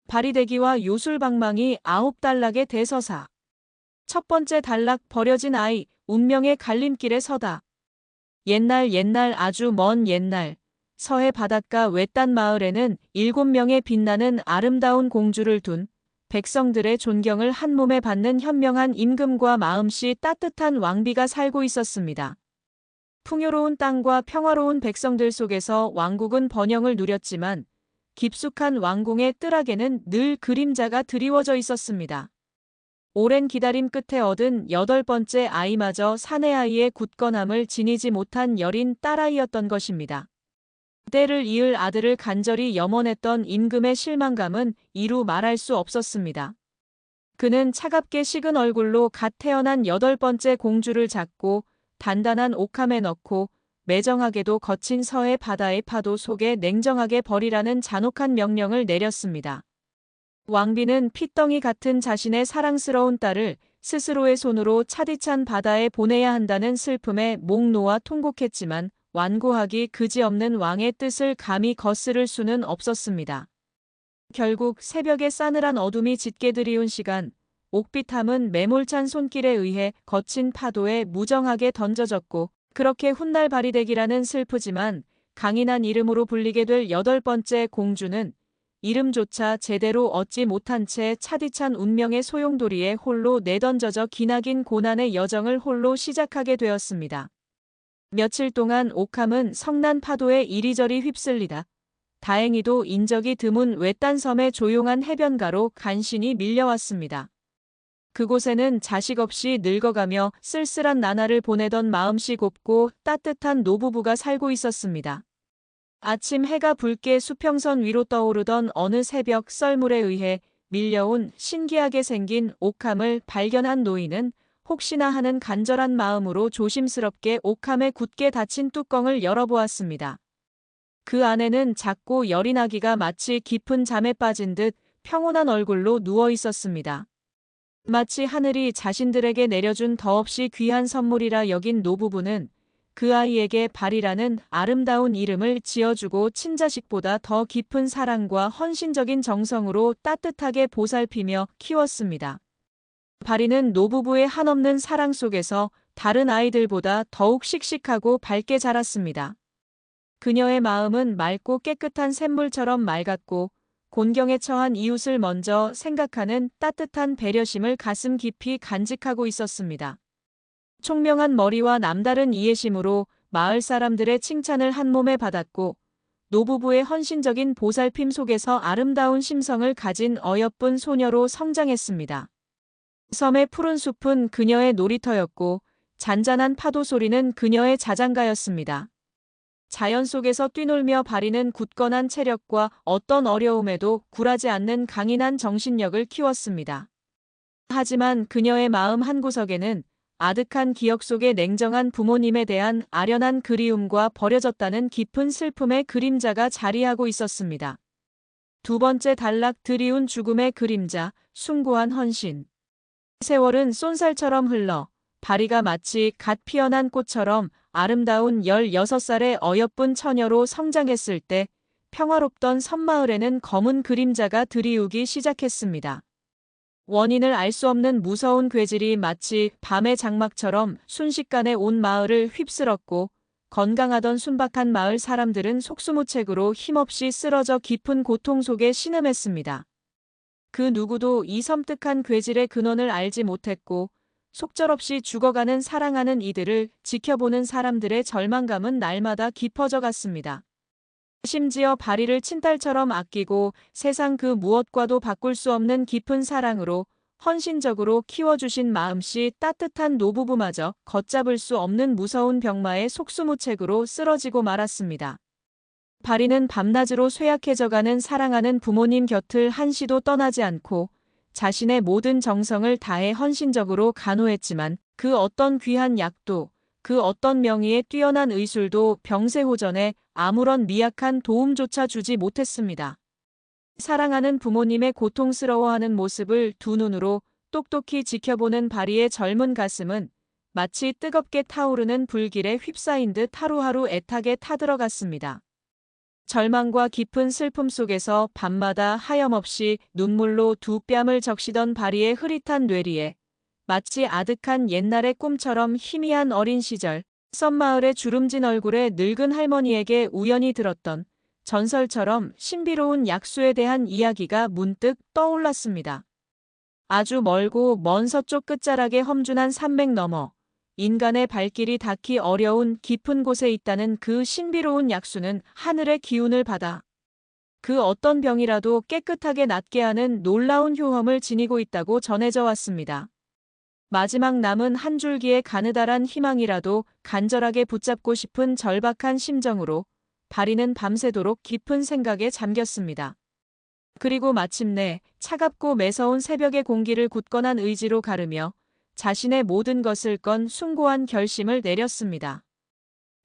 바리대기와 요술방망이 9단락의 대서사. 첫 번째 단락 버려진 아이, 운명의 갈림길에 서다. 옛날 아주 먼 옛날, 서해 바닷가 외딴 마을에는 7명의 빛나는 아름다운 공주를 둔 백성들의 존경을 한몸에 받는 현명한 임금과 마음씨 따뜻한 왕비가 살고 있었습니다. 풍요로운 땅과 평화로운 백성들 속에서 왕국은 번영을 누렸지만 깊숙한 왕궁의 뜰악에는 늘 그림자가 드리워져 있었습니다. 오랜 기다림 끝에 얻은 8번째 아이마저 사내 아이의 굳건함을 지니지 못한 여린 딸아이였던 것입니다. 때를 이을 아들을 간절히 염원했던 임금의 실망감은 이루 말할 수 없었습니다. 그는 차갑게 식은 얼굴로 갓 태어난 8번째 공주를 잡고 단단한 옥함에 넣고 매정하게도 거친 서해 바다의 파도 속에 냉정하게 버리라는 잔혹한 명령을 내렸습니다. 왕비는 핏덩이 같은 자신의 사랑스러운 딸을 스스로의 손으로 차디찬 바다에 보내야 한다는 슬픔에 목 놓아 통곡했지만 완고하기 그지없는 왕의 뜻을 감히 거스를 수는 없었습니다. 결국 새벽의 싸늘한 어둠이 짙게 드리운 시간, 옥빛함은 매몰찬 손길에 의해 거친 파도에 무정하게 던져졌고 그렇게 훗날 바리대기라는 슬프지만 강인한 이름으로 불리게 될 8번째 공주는 이름조차 제대로 얻지 못한 채 차디찬 운명의 소용돌이에 홀로 내던져져 기나긴 고난의 여정을 홀로 시작하게 되었습니다. 며칠 동안 옥함은 성난 파도에 이리저리 휩쓸리다 다행히도 인적이 드문 외딴 섬의 조용한 해변가로 간신히 밀려왔습니다. 그곳에는 자식 없이 늙어가며 쓸쓸한 나날을 보내던 마음씨 곱고 따뜻한 노부부가 살고 있었습니다. 아침 해가 붉게 수평선 위로 떠오르던 어느 새벽 썰물에 의해 밀려온 신기하게 생긴 옥함을 발견한 노인은 혹시나 하는 간절한 마음으로 조심스럽게 옥함에 굳게 닫힌 뚜껑을 열어보았습니다. 그 안에는 작고 여린 아기가 마치 깊은 잠에 빠진 듯 평온한 얼굴로 누워 있었습니다. 마치 하늘이 자신들에게 내려준 더없이 귀한 선물이라 여긴 노부부는 그 아이에게 발이라는 아름다운 이름을 지어주고 친자식보다 더 깊은 사랑과 헌신적인 정성으로 따뜻하게 보살피며 키웠습니다. 바리는 노부부의 한없는 사랑 속에서 다른 아이들보다 더욱 씩씩하고 밝게 자랐습니다. 그녀의 마음은 맑고 깨끗한 샘물처럼 맑았고 곤경에 처한 이웃을 먼저 생각하는 따뜻한 배려심을 가슴 깊이 간직하고 있었습니다. 총명한 머리와 남다른 이해심으로 마을 사람들의 칭찬을 한몸에 받았고 노부부의 헌신적인 보살핌 속에서 아름다운 심성을 가진 어여쁜 소녀로 성장했습니다. 섬의 푸른 숲은 그녀의 놀이터였고 잔잔한 파도 소리는 그녀의 자장가였습니다. 자연 속에서 뛰놀며 바리는 굳건한 체력과 어떤 어려움에도 굴하지 않는 강인한 정신력을 키웠습니다. 하지만 그녀의 마음 한구석에는 아득한 기억 속의 냉정한 부모님에 대한 아련한 그리움과 버려졌다는 깊은 슬픔의 그림자가 자리하고 있었습니다. 두 번째 단락 드리운 죽음의 그림자, 숭고한 헌신. 세월은 쏜살처럼 흘러 바리가 마치 갓 피어난 꽃처럼 아름다운 16살의 어여쁜 처녀로 성장했을 때 평화롭던 섬마을에는 검은 그림자가 드리우기 시작했습니다. 원인을 알 수 없는 무서운 괴질이 마치 밤의 장막처럼 순식간에 온 마을을 휩쓸었고 건강하던 순박한 마을 사람들은 속수무책으로 힘없이 쓰러져 깊은 고통 속에 신음했습니다. 그 누구도 이 섬뜩한 괴질의 근원을 알지 못했고 속절없이 죽어가는 사랑하는 이들을 지켜보는 사람들의 절망감은 날마다 깊어져 갔습니다. 심지어 바리를 친딸처럼 아끼고 세상 그 무엇과도 바꿀 수 없는 깊은 사랑으로 헌신적으로 키워주신 마음씨 따뜻한 노부부마저 걷잡을 수 없는 무서운 병마의 속수무책으로 쓰러지고 말았습니다. 바리는 밤낮으로 쇠약해져가는 사랑하는 부모님 곁을 한시도 떠나지 않고 자신의 모든 정성을 다해 헌신적으로 간호했지만 그 어떤 귀한 약도 그 어떤 명의의 뛰어난 의술도 병세호전에 아무런 미약한 도움조차 주지 못했습니다. 사랑하는 부모님의 고통스러워하는 모습을 두 눈으로 똑똑히 지켜보는 바리의 젊은 가슴은 마치 뜨겁게 타오르는 불길에 휩싸인 듯 하루하루 애타게 타들어갔습니다. 절망과 깊은 슬픔 속에서 밤마다 하염없이 눈물로 두 뺨을 적시던 바리의 흐릿한 뇌리에 마치 아득한 옛날의 꿈처럼 희미한 어린 시절, 썸마을의 주름진 얼굴에 늙은 할머니에게 우연히 들었던 전설처럼 신비로운 약수에 대한 이야기가 문득 떠올랐습니다. 아주 멀고 먼 서쪽 끝자락의 험준한 산맥 너머, 인간의 발길이 닿기 어려운 깊은 곳에 있다는 그 신비로운 약수는 하늘의 기운을 받아 그 어떤 병이라도 깨끗하게 낫게 하는 놀라운 효험을 지니고 있다고 전해져 왔습니다. 마지막 남은 한 줄기의 가느다란 희망이라도 간절하게 붙잡고 싶은 절박한 심정으로 바리는 밤새도록 깊은 생각에 잠겼습니다. 그리고 마침내 차갑고 매서운 새벽의 공기를 굳건한 의지로 가르며 자신의 모든 것을 건 숭고한 결심을 내렸습니다.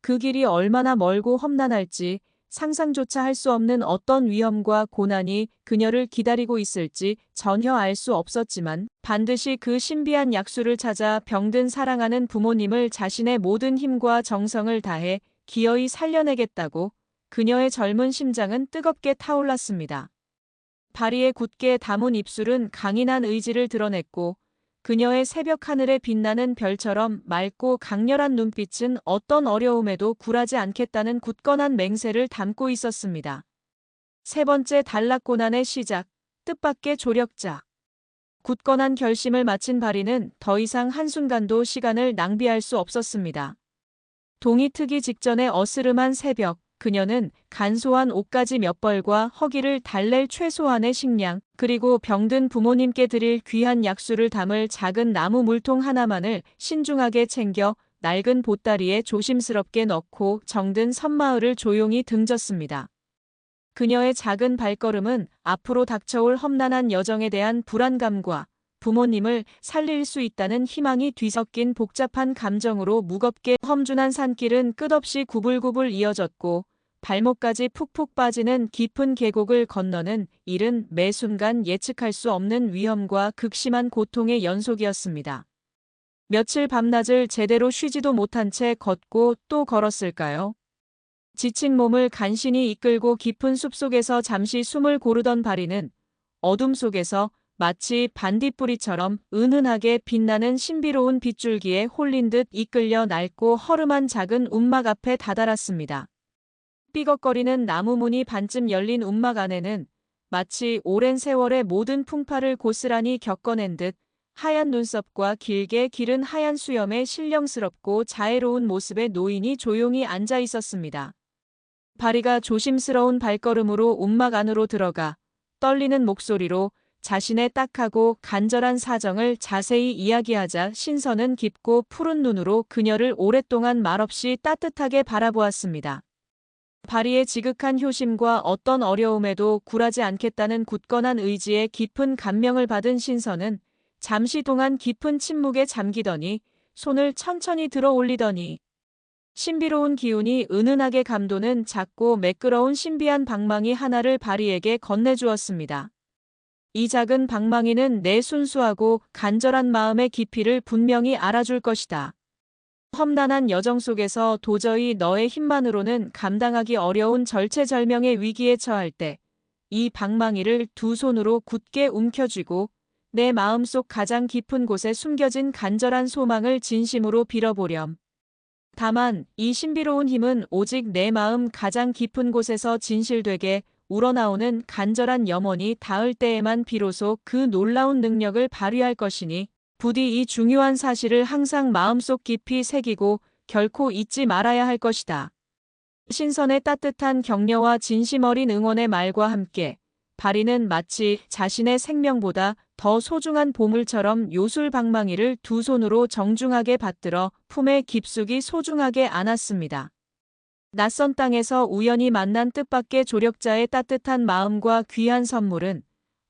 그 길이 얼마나 멀고 험난할지 상상조차 할 수 없는 어떤 위험과 고난이 그녀를 기다리고 있을지 전혀 알 수 없었지만 반드시 그 신비한 약수를 찾아 병든 사랑하는 부모님을 자신의 모든 힘과 정성을 다해 기어이 살려내겠다고 그녀의 젊은 심장은 뜨겁게 타올랐습니다. 바리의 굳게 담은 입술은 강인한 의지를 드러냈고 그녀의 새벽 하늘에 빛나는 별처럼 맑고 강렬한 눈빛은 어떤 어려움에도 굴하지 않겠다는 굳건한 맹세를 담고 있었습니다. 세 번째 단락고난의 시작, 뜻밖의 조력자. 굳건한 결심을 마친 바리는 더 이상 한순간도 시간을 낭비할 수 없었습니다. 동이 트기 직전의 어스름한 새벽, 그녀는 간소한 옷가지 몇 벌과 허기를 달랠 최소한의 식량, 그리고 병든 부모님께 드릴 귀한 약수를 담을 작은 나무 물통 하나만을 신중하게 챙겨 낡은 보따리에 조심스럽게 넣고 정든 섬마을을 조용히 등졌습니다. 그녀의 작은 발걸음은 앞으로 닥쳐올 험난한 여정에 대한 불안감과 부모님을 살릴 수 있다는 희망이 뒤섞인 복잡한 감정으로 무겁게 험준한 산길은 끝없이 구불구불 이어졌고 발목까지 푹푹 빠지는 깊은 계곡을 건너는 일은 매 순간 예측할 수 없는 위험과 극심한 고통의 연속이었습니다. 며칠 밤낮을 제대로 쉬지도 못한 채 걷고 또 걸었을까요? 지친 몸을 간신히 이끌고 깊은 숲속에서 잠시 숨을 고르던 바리는 어둠 속에서 마치 반딧불이처럼 은은하게 빛나는 신비로운 빗줄기에 홀린 듯 이끌려 낡고 허름한 작은 움막 앞에 다다랐습니다. 삐걱거리는 나무 문이 반쯤 열린 움막 안에는 마치 오랜 세월의 모든 풍파를 고스란히 겪어낸 듯 하얀 눈썹과 길게 기른 하얀 수염의 신령스럽고 자애로운 모습의 노인이 조용히 앉아 있었습니다. 바리가 조심스러운 발걸음으로 움막 안으로 들어가 떨리는 목소리로 자신의 딱하고 간절한 사정을 자세히 이야기하자 신선은 깊고 푸른 눈으로 그녀를 오랫동안 말없이 따뜻하게 바라보았습니다. 바리의 지극한 효심과 어떤 어려움에도 굴하지 않겠다는 굳건한 의지에 깊은 감명을 받은 신선은 잠시 동안 깊은 침묵에 잠기더니 손을 천천히 들어 올리더니 신비로운 기운이 은은하게 감도는 작고 매끄러운 신비한 방망이 하나를 바리에게 건네주었습니다. 이 작은 방망이는 내 순수하고 간절한 마음의 깊이를 분명히 알아줄 것이다. 험난한 여정 속에서 도저히 너의 힘만으로는 감당하기 어려운 절체절명의 위기에 처할 때 이 방망이를 두 손으로 굳게 움켜쥐고 내 마음속 가장 깊은 곳에 숨겨진 간절한 소망을 진심으로 빌어보렴. 다만 이 신비로운 힘은 오직 내 마음 가장 깊은 곳에서 진실되게 우러나오는 간절한 염원이 닿을 때에만 비로소 그 놀라운 능력을 발휘할 것이니 부디 이 중요한 사실을 항상 마음속 깊이 새기고 결코 잊지 말아야 할 것이다. 신선의 따뜻한 격려와 진심 어린 응원의 말과 함께 바리는 마치 자신의 생명보다 더 소중한 보물처럼 요술 방망이를 두 손으로 정중하게 받들어 품에 깊숙이 소중하게 안았습니다. 낯선 땅에서 우연히 만난 뜻밖의 조력자의 따뜻한 마음과 귀한 선물은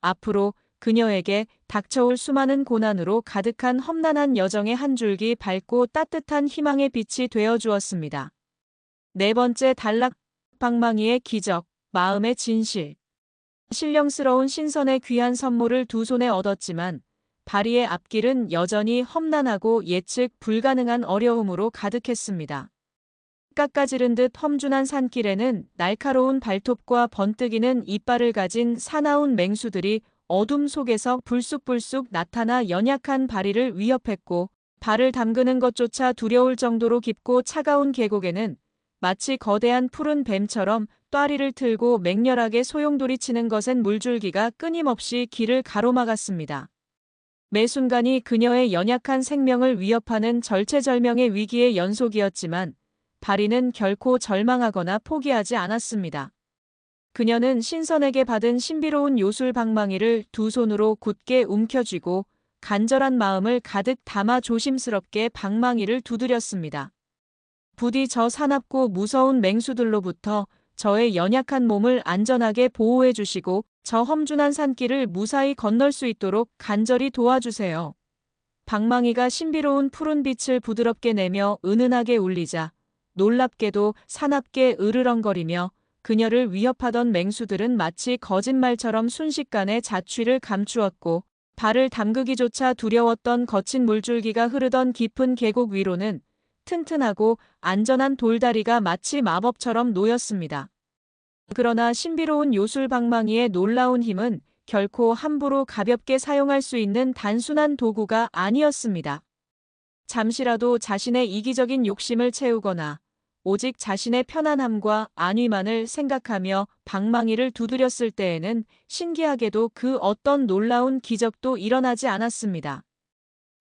앞으로 그녀에게 닥쳐올 수많은 고난으로 가득한 험난한 여정의 한 줄기 밝고 따뜻한 희망의 빛이 되어 주었습니다. 네 번째 단락, 방망이의 기적, 마음의 진실. 신령스러운 신선의 귀한 선물을 두 손에 얻었지만 바리의 앞길은 여전히 험난하고 예측 불가능한 어려움으로 가득했습니다. 깎아지른 듯 험준한 산길에는 날카로운 발톱과 번뜩이는 이빨을 가진 사나운 맹수들이 어둠 속에서 불쑥불쑥 나타나 연약한 바리를 위협했고, 발을 담그는 것조차 두려울 정도로 깊고 차가운 계곡에는 마치 거대한 푸른 뱀처럼 또아리를 틀고 맹렬하게 소용돌이치는 거센 물줄기가 끊임없이 길을 가로막았습니다. 매 순간이 그녀의 연약한 생명을 위협하는 절체절명의 위기의 연속이었지만 바리는 결코 절망하거나 포기하지 않았습니다. 그녀는 신선에게 받은 신비로운 요술 방망이를 두 손으로 굳게 움켜쥐고 간절한 마음을 가득 담아 조심스럽게 방망이를 두드렸습니다. 부디 저 사납고 무서운 맹수들로부터 저의 연약한 몸을 안전하게 보호해 주시고 저 험준한 산길을 무사히 건널 수 있도록 간절히 도와주세요. 방망이가 신비로운 푸른 빛을 부드럽게 내며 은은하게 울리자 놀랍게도 사납게 으르렁거리며 그녀를 위협하던 맹수들은 마치 거짓말처럼 순식간에 자취를 감추었고, 발을 담그기조차 두려웠던 거친 물줄기가 흐르던 깊은 계곡 위로는 튼튼하고 안전한 돌다리가 마치 마법처럼 놓였습니다. 그러나 신비로운 요술 방망이의 놀라운 힘은 결코 함부로 가볍게 사용할 수 있는 단순한 도구가 아니었습니다. 잠시라도 자신의 이기적인 욕심을 채우거나 오직 자신의 편안함과 안위만을 생각하며 방망이를 두드렸을 때에는 신기하게도 그 어떤 놀라운 기적도 일어나지 않았습니다.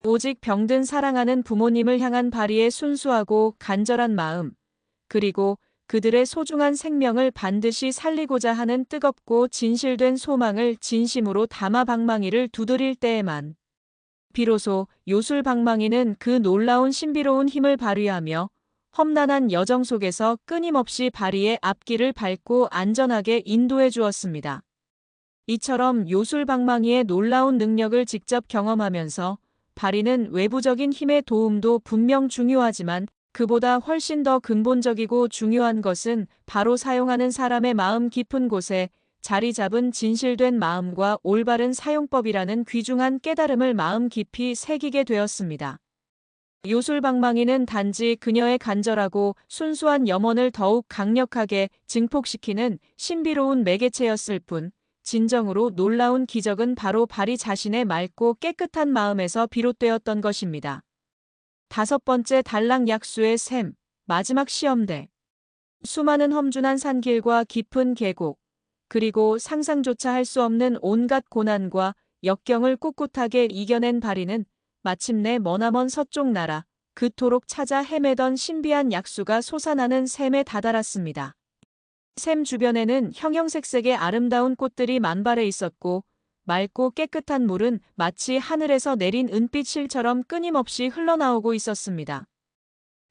오직 병든 사랑하는 부모님을 향한 바리의 순수하고 간절한 마음, 그리고 그들의 소중한 생명을 반드시 살리고자 하는 뜨겁고 진실된 소망을 진심으로 담아 방망이를 두드릴 때에만 비로소 요술 방망이는 그 놀라운 신비로운 힘을 발휘하며 험난한 여정 속에서 끊임없이 바리의 앞길을 밟고 안전하게 인도해 주었습니다. 이처럼 요술 방망이의 놀라운 능력을 직접 경험하면서 바리는 외부적인 힘의 도움도 분명 중요하지만 그보다 훨씬 더 근본적이고 중요한 것은 바로 사용하는 사람의 마음 깊은 곳에 자리 잡은 진실된 마음과 올바른 사용법이라는 귀중한 깨달음을 마음 깊이 새기게 되었습니다. 요술 방망이는 단지 그녀의 간절하고 순수한 염원을 더욱 강력하게 증폭시키는 신비로운 매개체였을 뿐, 진정으로 놀라운 기적은 바로 바리 자신의 맑고 깨끗한 마음에서 비롯되었던 것입니다. 5번째 단락 약수의 샘, 마지막 시험대. 수많은 험준한 산길과 깊은 계곡, 그리고 상상조차 할 수 없는 온갖 고난과 역경을 꿋꿋하게 이겨낸 바리는 마침내 머나먼 서쪽 나라, 그토록 찾아 헤매던 신비한 약수가 솟아나는 샘에 다다랐습니다. 샘 주변에는 형형색색의 아름다운 꽃들이 만발해 있었고, 맑고 깨끗한 물은 마치 하늘에서 내린 은빛 실처럼 끊임없이 흘러나오고 있었습니다.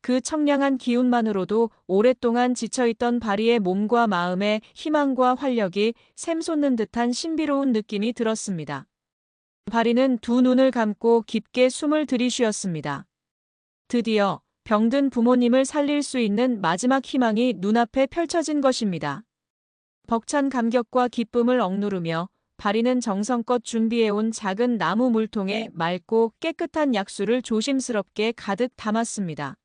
그 청량한 기운만으로도 오랫동안 지쳐있던 바리의 몸과 마음에 희망과 활력이 샘솟는 듯한 신비로운 느낌이 들었습니다. 바리는 두 눈을 감고 깊게 숨을 들이쉬었습니다. 드디어 병든 부모님을 살릴 수 있는 마지막 희망이 눈앞에 펼쳐진 것입니다. 벅찬 감격과 기쁨을 억누르며 바리는 정성껏 준비해온 작은 나무 물통에 맑고 깨끗한 약수를 조심스럽게 가득 담았습니다.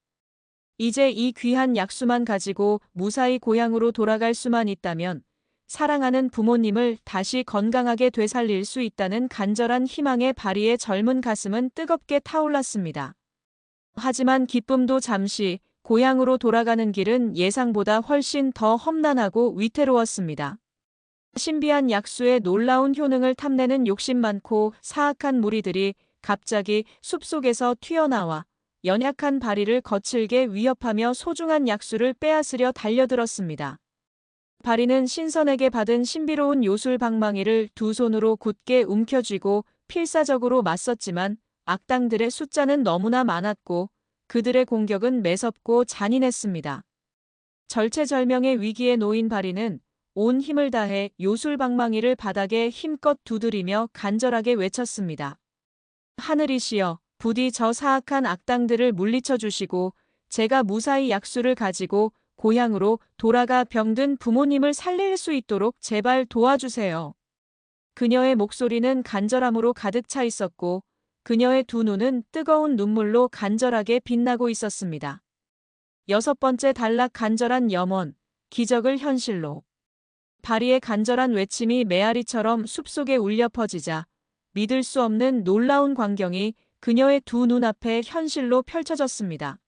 이제 이 귀한 약수만 가지고 무사히 고향으로 돌아갈 수만 있다면 사랑하는 부모님을 다시 건강하게 되살릴 수 있다는 간절한 희망에 바리의 젊은 가슴은 뜨겁게 타올랐습니다. 하지만 기쁨도 잠시, 고향으로 돌아가는 길은 예상보다 훨씬 더 험난하고 위태로웠습니다. 신비한 약수의 놀라운 효능을 탐내는 욕심 많고 사악한 무리들이 갑자기 숲속에서 튀어나와 연약한 바리를 거칠게 위협하며 소중한 약수를 빼앗으려 달려들었습니다. 바리는 신선에게 받은 신비로운 요술 방망이를 두 손으로 굳게 움켜쥐고 필사적으로 맞섰지만 악당들의 숫자는 너무나 많았고 그들의 공격은 매섭고 잔인했습니다. 절체절명의 위기에 놓인 바리는 온 힘을 다해 요술 방망이를 바닥에 힘껏 두드리며 간절하게 외쳤습니다. 하늘이시여, 부디 저 사악한 악당들을 물리쳐 주시고 제가 무사히 약수를 가지고 고향으로 돌아가 병든 부모님을 살릴 수 있도록 제발 도와주세요. 그녀의 목소리는 간절함으로 가득 차 있었고 그녀의 두 눈은 뜨거운 눈물로 간절하게 빛나고 있었습니다. 6번째 단락 간절한 염원, 기적을 현실로. 바리의 간절한 외침이 메아리처럼 숲속에 울려 퍼지자 믿을 수 없는 놀라운 광경이 그녀의 두 눈앞에 현실로 펼쳐졌습니다.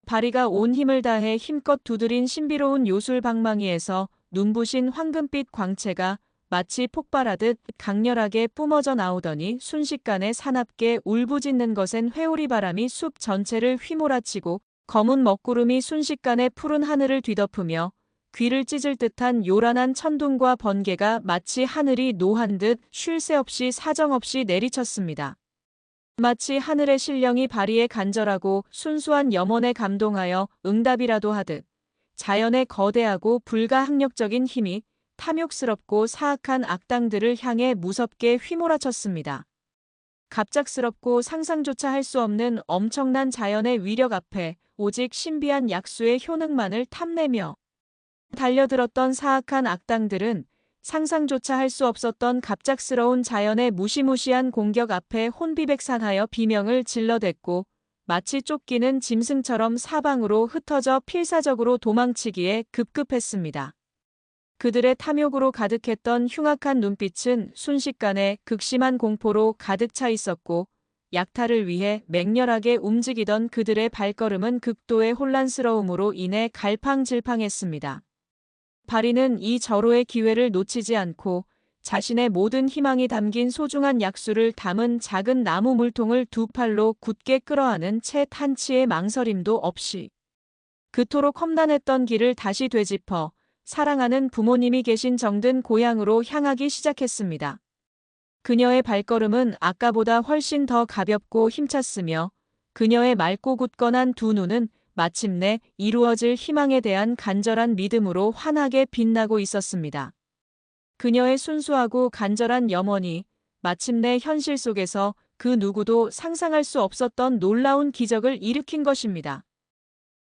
바리가 온 힘을 다해 힘껏 두드린 신비로운 요술 방망이에서 눈부신 황금빛 광채가 마치 폭발하듯 강렬하게 뿜어져 나오더니 순식간에 사납게 울부짖는 것엔 회오리 바람이 숲 전체를 휘몰아치고 검은 먹구름이 순식간에 푸른 하늘을 뒤덮으며 귀를 찢을 듯한 요란한 천둥과 번개가 마치 하늘이 노한 듯 쉴 새 없이 사정없이 내리쳤습니다. 마치 하늘의 신령이 바리의 간절하고 순수한 염원에 감동하여 응답이라도 하듯 자연의 거대하고 불가항력적인 힘이 탐욕스럽고 사악한 악당들을 향해 무섭게 휘몰아쳤습니다. 갑작스럽고 상상조차 할 수 없는 엄청난 자연의 위력 앞에 오직 신비한 약수의 효능만을 탐내며 달려들었던 사악한 악당들은 상상조차 할 수 없었던 갑작스러운 자연의 무시무시한 공격 앞에 혼비백산하여 비명을 질러댔고 마치 쫓기는 짐승처럼 사방으로 흩어져 필사적으로 도망치기에 급급했습니다. 그들의 탐욕으로 가득했던 흉악한 눈빛은 순식간에 극심한 공포로 가득 차 있었고 약탈을 위해 맹렬하게 움직이던 그들의 발걸음은 극도의 혼란스러움으로 인해 갈팡질팡했습니다. 바리는 이 절호의 기회를 놓치지 않고 자신의 모든 희망이 담긴 소중한 약수를 담은 작은 나무 물통을 두 팔로 굳게 끌어안은 채 탄치의 망설임도 없이 그토록 험난했던 길을 다시 되짚어 사랑하는 부모님이 계신 정든 고향으로 향하기 시작했습니다. 그녀의 발걸음은 아까보다 훨씬 더 가볍고 힘찼으며 그녀의 맑고 굳건한 두 눈은 마침내 이루어질 희망에 대한 간절한 믿음으로 환하게 빛나고 있었습니다. 그녀의 순수하고 간절한 염원이 마침내 현실 속에서 그 누구도 상상할 수 없었던 놀라운 기적을 일으킨 것입니다.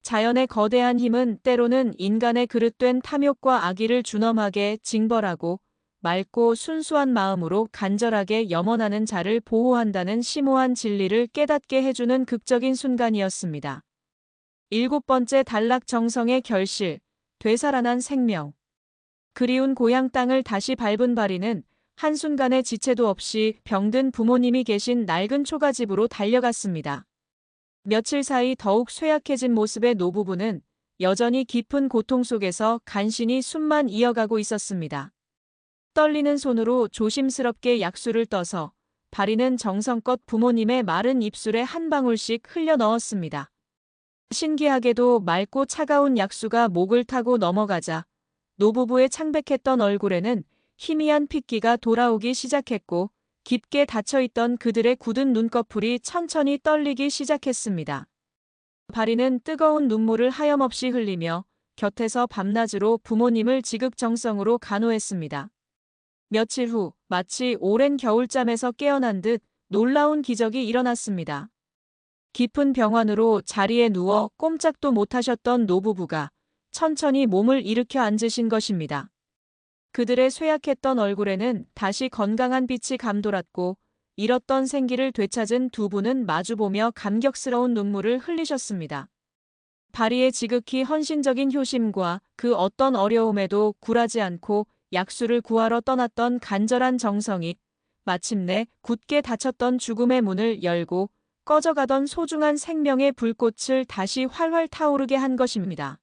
자연의 거대한 힘은 때로는 인간의 그릇된 탐욕과 악의를 준엄하게 징벌하고 맑고 순수한 마음으로 간절하게 염원하는 자를 보호한다는 심오한 진리를 깨닫게 해주는 극적인 순간이었습니다. 7번째 단락 정성의 결실, 되살아난 생명. 그리운 고향 땅을 다시 밟은 바리는 한순간의 지체도 없이 병든 부모님이 계신 낡은 초가집으로 달려갔습니다. 며칠 사이 더욱 쇠약해진 모습의 노부부는 여전히 깊은 고통 속에서 간신히 숨만 이어가고 있었습니다. 떨리는 손으로 조심스럽게 약수를 떠서 바리는 정성껏 부모님의 마른 입술에 한 방울씩 흘려 넣었습니다. 신기하게도 맑고 차가운 약수가 목을 타고 넘어가자 노부부의 창백했던 얼굴에는 희미한 핏기가 돌아오기 시작했고 깊게 닫혀있던 그들의 굳은 눈꺼풀이 천천히 떨리기 시작했습니다. 바리는 뜨거운 눈물을 하염없이 흘리며 곁에서 밤낮으로 부모님을 지극정성으로 간호했습니다. 며칠 후 마치 오랜 겨울잠에서 깨어난 듯 놀라운 기적이 일어났습니다. 깊은 병환으로 자리에 누워 꼼짝도 못하셨던 노부부가 천천히 몸을 일으켜 앉으신 것입니다. 그들의 쇠약했던 얼굴에는 다시 건강한 빛이 감돌았고 잃었던 생기를 되찾은 두 분은 마주보며 감격스러운 눈물을 흘리셨습니다. 바리의 지극히 헌신적인 효심과 그 어떤 어려움에도 굴하지 않고 약수를 구하러 떠났던 간절한 정성이 마침내 굳게 닫혔던 죽음의 문을 열고 꺼져가던 소중한 생명의 불꽃을 다시 활활 타오르게 한 것입니다.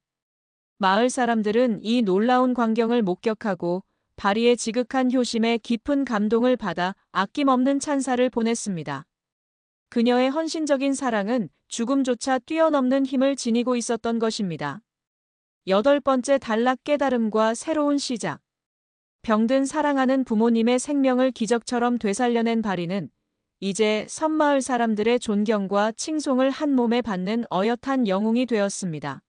마을 사람들은 이 놀라운 광경을 목격하고 바리의 지극한 효심에 깊은 감동을 받아 아낌없는 찬사를 보냈습니다. 그녀의 헌신적인 사랑은 죽음조차 뛰어넘는 힘을 지니고 있었던 것입니다. 8번째 단락 깨달음과 새로운 시작. 병든 사랑하는 부모님의 생명을 기적처럼 되살려낸 바리는 이제 섬마을 사람들의 존경과 칭송을 한 몸에 받는 어엿한 영웅이 되었습니다.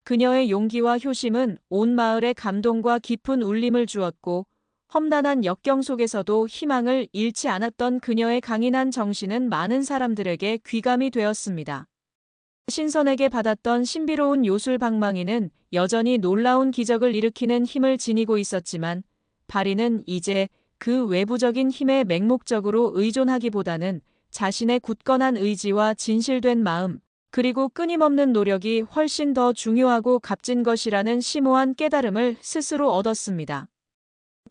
그녀의 용기와 효심은 온 마을에 감동과 깊은 울림을 주었고 험난한 역경 속에서도 희망을 잃지 않았던 그녀의 강인한 정신은 많은 사람들에게 귀감이 되었습니다. 신선에게 받았던 신비로운 요술 방망이는 여전히 놀라운 기적을 일으키는 힘을 지니고 있었지만 바리는 이제 그 외부적인 힘에 맹목적으로 의존하기보다는 자신의 굳건한 의지와 진실된 마음, 그리고 끊임없는 노력이 훨씬 더 중요하고 값진 것이라는 심오한 깨달음을 스스로 얻었습니다.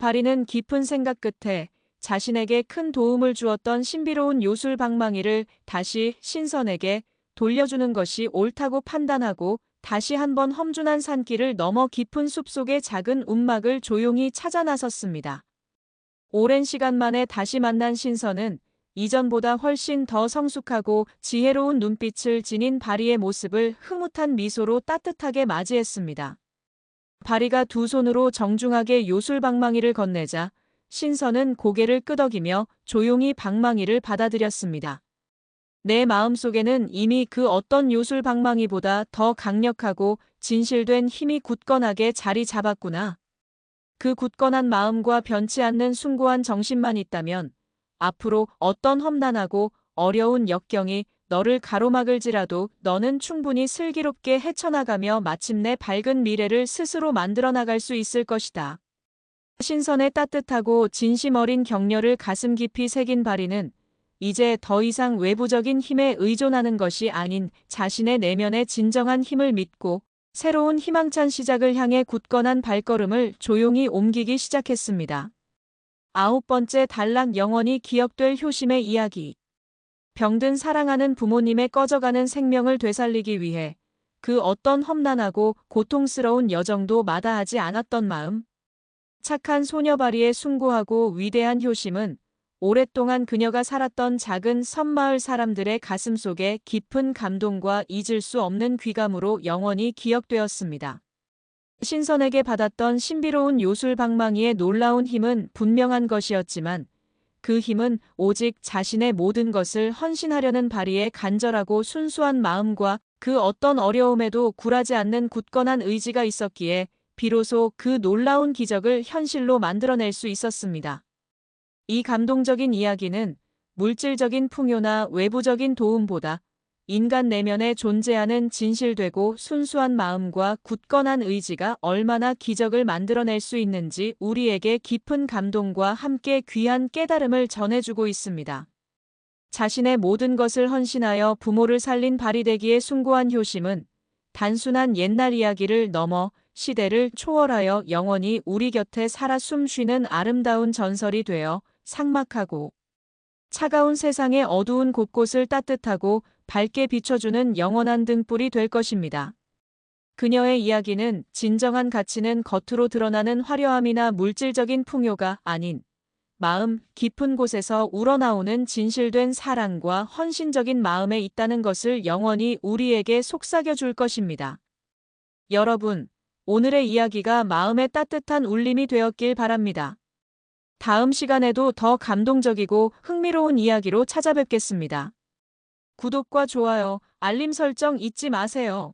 바리는 깊은 생각 끝에 자신에게 큰 도움을 주었던 신비로운 요술 방망이를 다시 신선에게 돌려주는 것이 옳다고 판단하고 다시 한번 험준한 산길을 넘어 깊은 숲속의 작은 움막을 조용히 찾아 나섰습니다. 오랜 시간 만에 다시 만난 신선은 이전보다 훨씬 더 성숙하고 지혜로운 눈빛을 지닌 바리의 모습을 흐뭇한 미소로 따뜻하게 맞이했습니다. 바리가 두 손으로 정중하게 요술 방망이를 건네자 신선은 고개를 끄덕이며 조용히 방망이를 받아들였습니다. 내 마음속에는 이미 그 어떤 요술 방망이보다 더 강력하고 진실된 힘이 굳건하게 자리 잡았구나. 그 굳건한 마음과 변치 않는 숭고한 정신만 있다면 앞으로 어떤 험난하고 어려운 역경이 너를 가로막을지라도 너는 충분히 슬기롭게 헤쳐나가며 마침내 밝은 미래를 스스로 만들어 나갈 수 있을 것이다. 신선의 따뜻하고 진심 어린 격려를 가슴 깊이 새긴 바리는 이제 더 이상 외부적인 힘에 의존하는 것이 아닌 자신의 내면의 진정한 힘을 믿고 새로운 희망찬 시작을 향해 굳건한 발걸음을 조용히 옮기기 시작했습니다. 9번째 단락 영원히 기억될 효심의 이야기. 병든 사랑하는 부모님의 꺼져가는 생명을 되살리기 위해 그 어떤 험난하고 고통스러운 여정도 마다하지 않았던 마음. 착한 소녀 바리의 숭고하고 위대한 효심은 오랫동안 그녀가 살았던 작은 섬마을 사람들의 가슴 속에 깊은 감동과 잊을 수 없는 귀감으로 영원히 기억되었습니다. 신선에게 받았던 신비로운 요술 방망이의 놀라운 힘은 분명한 것이었지만 그 힘은 오직 자신의 모든 것을 헌신하려는 바리의 간절하고 순수한 마음과 그 어떤 어려움에도 굴하지 않는 굳건한 의지가 있었기에 비로소 그 놀라운 기적을 현실로 만들어낼 수 있었습니다. 이 감동적인 이야기는 물질적인 풍요나 외부적인 도움보다 인간 내면에 존재하는 진실되고 순수한 마음과 굳건한 의지가 얼마나 기적을 만들어낼 수 있는지 우리에게 깊은 감동과 함께 귀한 깨달음을 전해주고 있습니다. 자신의 모든 것을 헌신하여 부모를 살린 바리 되기의 숭고한 효심은 단순한 옛날 이야기를 넘어 시대를 초월하여 영원히 우리 곁에 살아 숨쉬는 아름다운 전설이 되어 삭막하고 차가운 세상의 어두운 곳곳을 따뜻하고 밝게 비춰주는 영원한 등불이 될 것입니다. 그녀의 이야기는 진정한 가치는 겉으로 드러나는 화려함이나 물질적인 풍요가 아닌 마음 깊은 곳에서 우러나오는 진실된 사랑과 헌신적인 마음에 있다는 것을 영원히 우리에게 속삭여 줄 것입니다. 여러분, 오늘의 이야기가 마음에 따뜻한 울림이 되었길 바랍니다. 다음 시간에도 더 감동적이고 흥미로운 이야기로 찾아뵙겠습니다. 구독과 좋아요, 알림 설정 잊지 마세요.